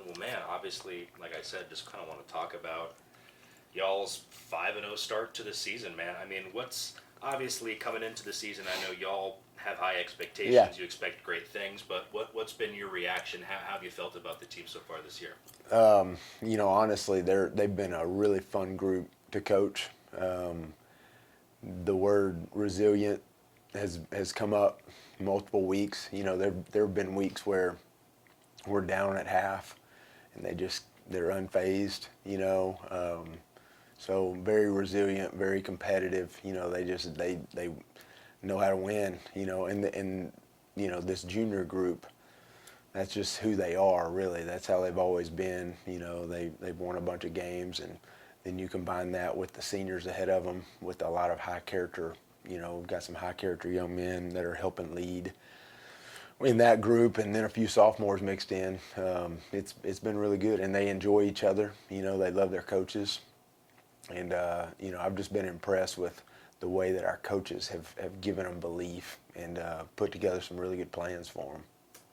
Well, man, obviously, like I said, just kind of want to talk about y'all's 5-0 start to the season, man. I mean, what's obviously coming into the season? I know y'all have high Yeah. expectations. You expect great things, but what's been your reaction? How have you felt about the team so far this year? Honestly, they've been a really fun group to coach. The word resilient has come up multiple weeks. There have been weeks where we're down at half, and they're unfazed. So very resilient, very competitive. They know how to win. This junior group, that's just who they are, really. That's how they've always been. They've won a bunch of games, and then you combine that with the seniors ahead of them with a lot of high character. We've got some high character young men that are helping lead in that group, and then a few sophomores mixed in. It's been really good, and they enjoy each other. They love their coaches, and I've just been impressed with the way that our coaches have given them belief and put together some really good plans for them.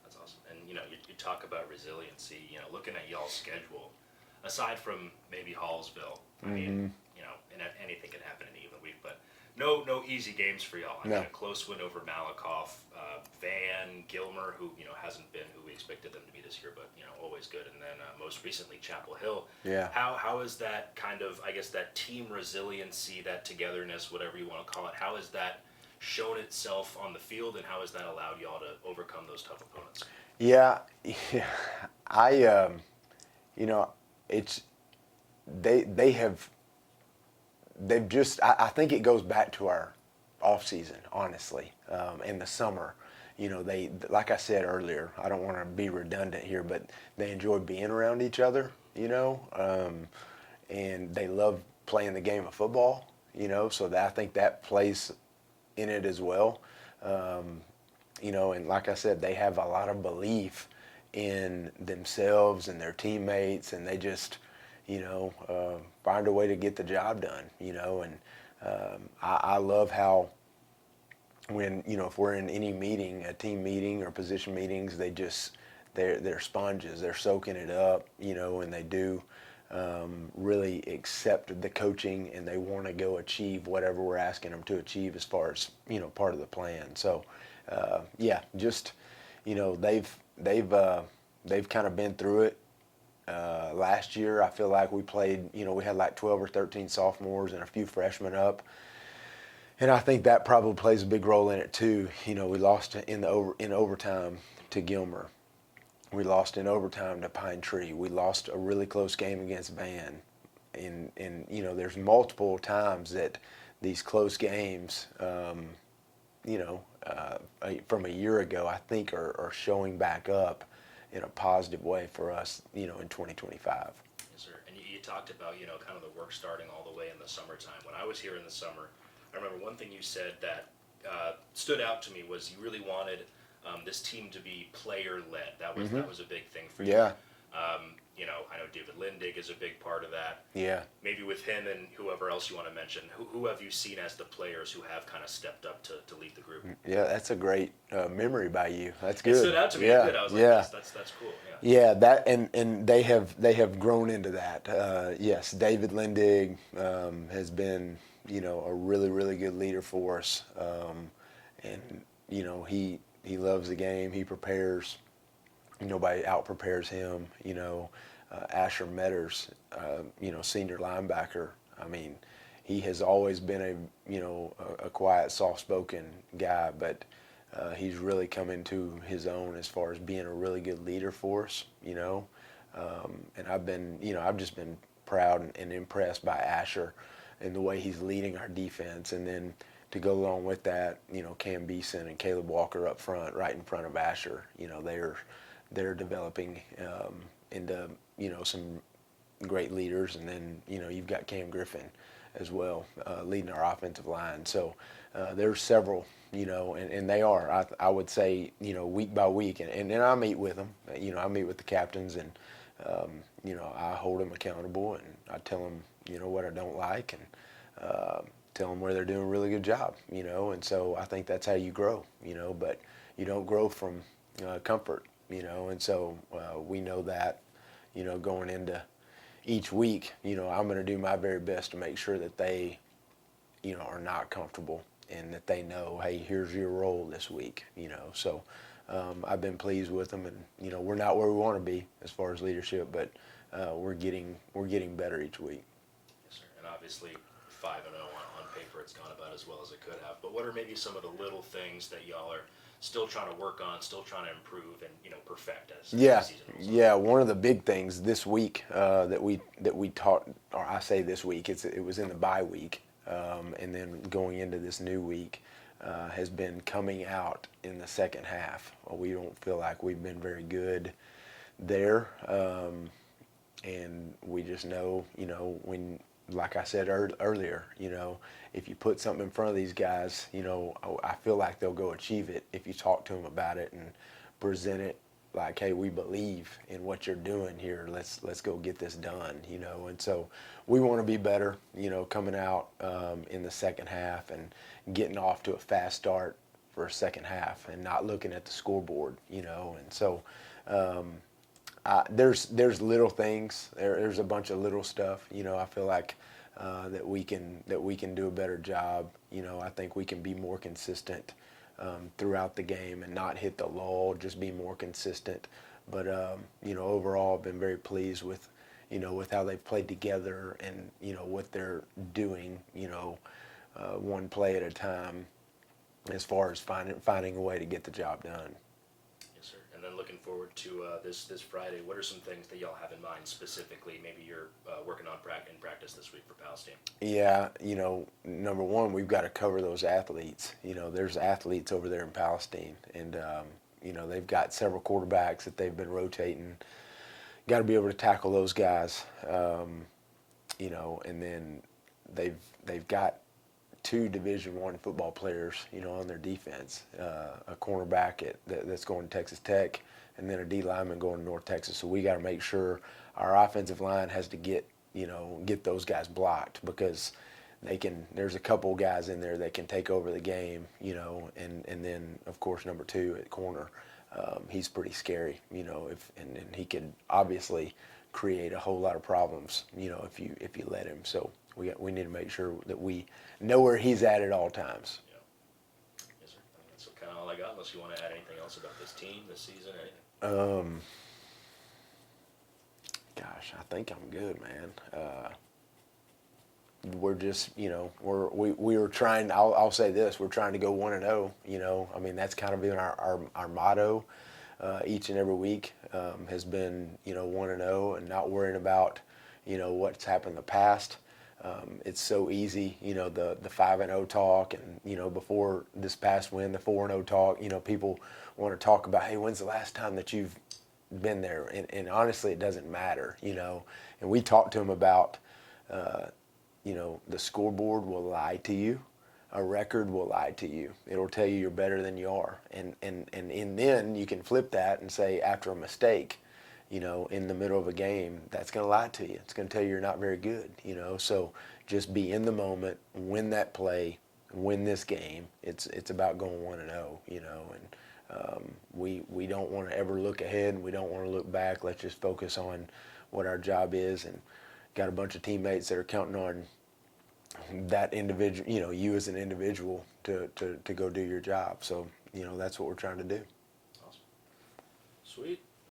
That's awesome. And you talk about resiliency. Looking at y'all's schedule, aside from maybe Hallsville, I mean, and anything can happen in even week, but no easy games for y'all. I mean, No. a close win over Malakoff, Van Gilmer, who hasn't been who we expected them to be this year, but always good. And then most recently Chapel Hill. Yeah. How is that kind of, I guess, that team resiliency, that togetherness, whatever you want to call it? How has that shown itself on the field, and how has that allowed y'all to overcome those tough opponents? Yeah, I it's they've just I think it goes back to our off season, honestly, in the summer. They, like I said earlier, I don't want to be redundant here, but they enjoy being around each other. And they love playing the game of football. So I think that plays in it as well. And like I said, they have a lot of belief in themselves and their teammates, and they just, find a way to get the job done. And I love how when if we're in any meeting, a team meeting or position meetings, they're sponges. They're soaking it up, and they do really accept the coaching, and they want to go achieve whatever we're asking them to achieve as far as part of the plan. So yeah, just they've kind of been through it. Last year, I feel like we played. We had like 12 or 13 sophomores and a few freshmen up, and I think that probably plays a big role in it too. We lost in overtime to Gilmer. We lost in overtime to Pine Tree. We lost a really close game against Van. And there's multiple times that these close games, from a year ago, I think are showing back up in a positive way for us, in 2025. Yes, sir. And you talked about, kind of the work starting all the way in the summertime. When I was here in the summer, I remember one thing you said that stood out to me was you really wanted this team to be player-led. That was a big thing for you. Yeah. I know David Lindig is a big part of that. Yeah. Maybe with him and whoever else you want to mention, who have you seen as the players who have kind of stepped up to lead the group? Yeah, that's a great memory by you. That's good. It stood out to me. Yeah. Good. I was like, Yeah. yes, that's cool. Yeah. Yeah, that and they have grown into that. Yes, David Lindig has been a really really good leader for us, and he loves the game. He prepares. Nobody out prepares him. Asher Metters, senior linebacker. I mean, he has always been a quiet, soft-spoken guy, but he's really come into his own as far as being a really good leader for us. And I've just been proud and impressed by Asher and the way he's leading our defense. And then to go along with that, Cam Beeson and Caleb Walker up front, right in front of Asher. They're developing into some great leaders, and then you've got Cam Griffin as well leading our offensive line. So there's several, and they are. I would say week by week, and I meet with them. I meet with the captains, and I hold them accountable, and I tell them what I don't like, and tell them where they're doing a really good job. And so I think that's how you grow. But you don't grow from comfort. And so we know that, going into each week, I'm going to do my very best to make sure that they, are not comfortable and that they know, hey, here's your role this week, So I've been pleased with them, and we're not where we want to be as far as leadership, but we're getting better each week. Yes, sir. And obviously 5-0 on paper, it's gone about as well as it could have. But what are maybe some of the little things that y'all are still trying to work on, still trying to improve and perfect as the season goes on? Yeah. One of the big things this week that we taught, or I say this week, it was in the bye week, and then going into this new week, has been coming out in the second half. We don't feel like we've been very good there, and we just know, when, like I said earlier, if you put something in front of these guys, I feel like they'll go achieve it if you talk to them about it and present it like, hey, we believe in what you're doing here. Let's go get this done, And so we want to be better, coming out in the second half and getting off to a fast start for a second half and not looking at the scoreboard, And so there's little things. There's a bunch of little stuff. I feel like that we can do a better job. I think we can be more consistent throughout the game and not hit the lull. Just be more consistent. But overall, I've been very pleased with with how they've played together and what they're doing. One play at a time, as far as finding a way to get the job done. Yes, sir. And then looking forward to this Friday, what are some things that y'all have in mind specifically? Maybe you're working on in practice this week for Palestine. Yeah, number one, we've got to cover those athletes. There's athletes over there in Palestine, and they've got several quarterbacks that they've been rotating. Got to be able to tackle those guys, and then they've got two Division I football players, on their defense, a cornerback that's going to Texas Tech, and then a D lineman going to North Texas. So we got to make sure our offensive line has to get those guys blocked, because there's a couple guys in there that can take over the game, and then of course number 2 at corner, he's pretty scary, and he could obviously create a whole lot of problems, if you let him. So we need to make sure that we know where he's at all times. Yeah. Yes, sir. I mean, that's kind of all I got, unless you want to add anything else about this team, this season, anything. Gosh, I think I'm good, man. We're just, we were trying. I'll say this: we're trying to go 1-0. I mean, that's kind of been our motto each and every week, has been 1-0 and not worrying about what's happened in the past. It's so easy, the 5-0 talk, and before this past win, the 4-0 talk. People want to talk about, hey, when's the last time that you've been there? And honestly, it doesn't matter, And we talked to him about, the scoreboard will lie to you, a record will lie to you. It'll tell you you're better than you are, and then you can flip that and say, after a mistake, in the middle of a game, that's going to lie to you. It's going to tell you you're not very good, So just be in the moment, win that play, win this game. It's about going 1-0, and we don't want to ever look ahead, and we don't want to look back. Let's just focus on what our job is, and got a bunch of teammates that are counting on that individual, you as an individual to go do your job. So, that's what we're trying to do. Awesome. Sweet.